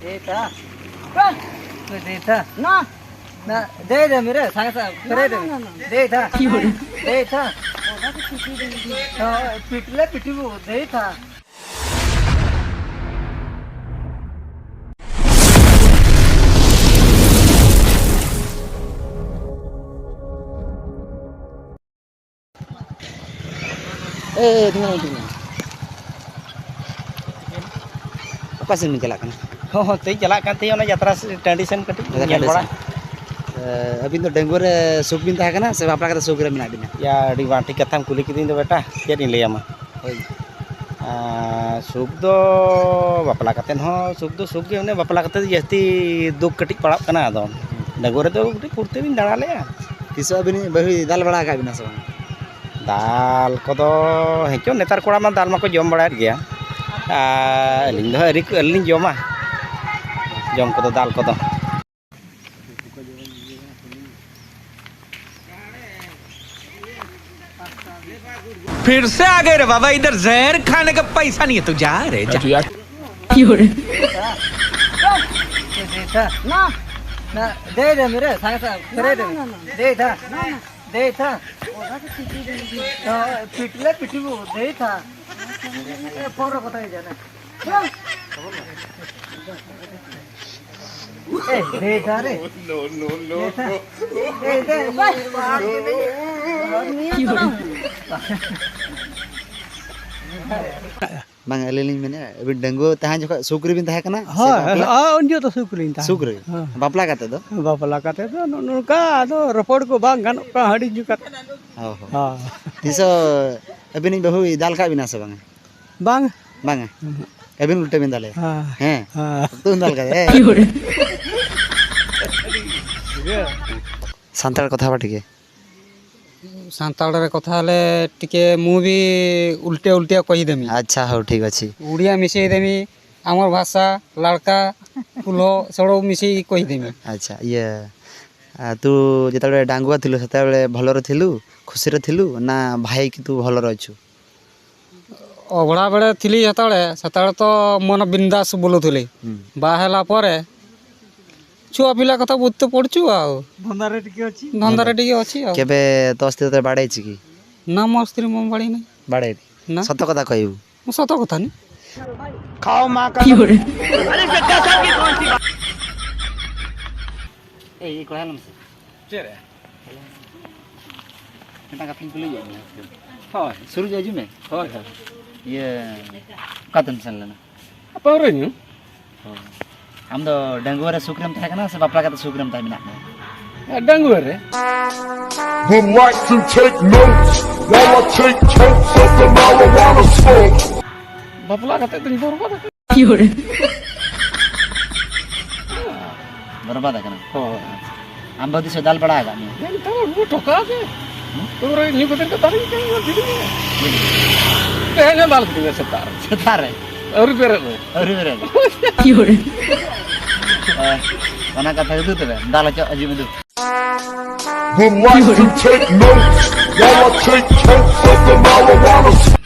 Data. Data. No. No. Data mirror. Sangsa. Data. Data. Data. Oh, pitla pitibu. Data. Tunggu. Apa sih menjelakkan? Oh, teh jalak kan teh ona yatra tradition katik nyel bora. Abin to dengur suk bin taha kana se bapla kata suk re mina bina. Ya di wanti katham kuli kitin do beta, jadi lay ama. Oi. Suk do bapla katen ho suk ge one bapla kate jasti duk katik parap kana ado. Dengur do purte bin dara le ya. Tiso abin bahu dal bada ka bina sabang. Dal kodo hecho netar kora ma dal ma ko jom baraet gya. Aling do aling joma. Jom kodo dal kodo. फिर से आ गए रे बाबा इधर जहर खाने का पैसा नहीं है तू जा रे जा Data. No. No. Data mirror. Sangsa. Data. Data. Oh, pitla pitibu. Data. Poro kota jana. Data re. No. Bang aliling mana? Abin dengur tahan juga sukri bin taha kana? उन्दियो तो सुकुलिन था Sukri. Bapla kata do? बापला कहते तो नुका तो रपोड़ को बांग गानो का हड़ी जुका Oh. हां Tiso abin bahu dal ka bina sabang. बांग Bang. Abin ulte bin dale. हां He. हां Tu dal ka. Santal kotha ba tike. सान्ताड़ कथा हेले टिके मु भी उल्टे उल्टे कही देमी अच्छा हो ठीक अछि. उड़िया मिसई देमी आमर भाषा लड़का फुलो सड़ो मिसई कही देमी अच्छा ये तू जेतबे डांगुआ थिलु सेतबे भलर थिलु खुशी रे थिलु ना भाई कि तू भलर अछु. अबड़ा बेड़े थिली सताड़े तो मन बिंदास बोलुथली बाहेला परे छुआ पिला कथा बुझते पड़छु आ धंदारे टिके अछि धंदारे टिके अछि आ केबे तो स्थिर ते बाड़े छि कि ना मो स्त्री मम बाड़ी नहीं बाड़े ना सत कथा कहू मो सत कथा नहीं खाओ मां का ए कोला लम से चेरे. kita ka fin kuli ya Hoy, suruh jaju me hoy. ये कतन चलना Apa orangnya? हम तो डेंगू रे सुक्रम था ना से बापला का तो सुक्रम था बिना Danggu re. Would like to take notes while I take totes of the marijuana smoke. Bapla kate tu ibor ba. बर्बाद है ना Hoy. हम बहुत से दाल पड़ा है Yang tahu bu toka ke. Orang ni betul ke tadi kan jadi. Tehnya dal kita setar. setar है Aur pere. अरे अरे mana kata itu tuh दाल चो अजी में Would like to take notes while I take totes of the marijuana smoke.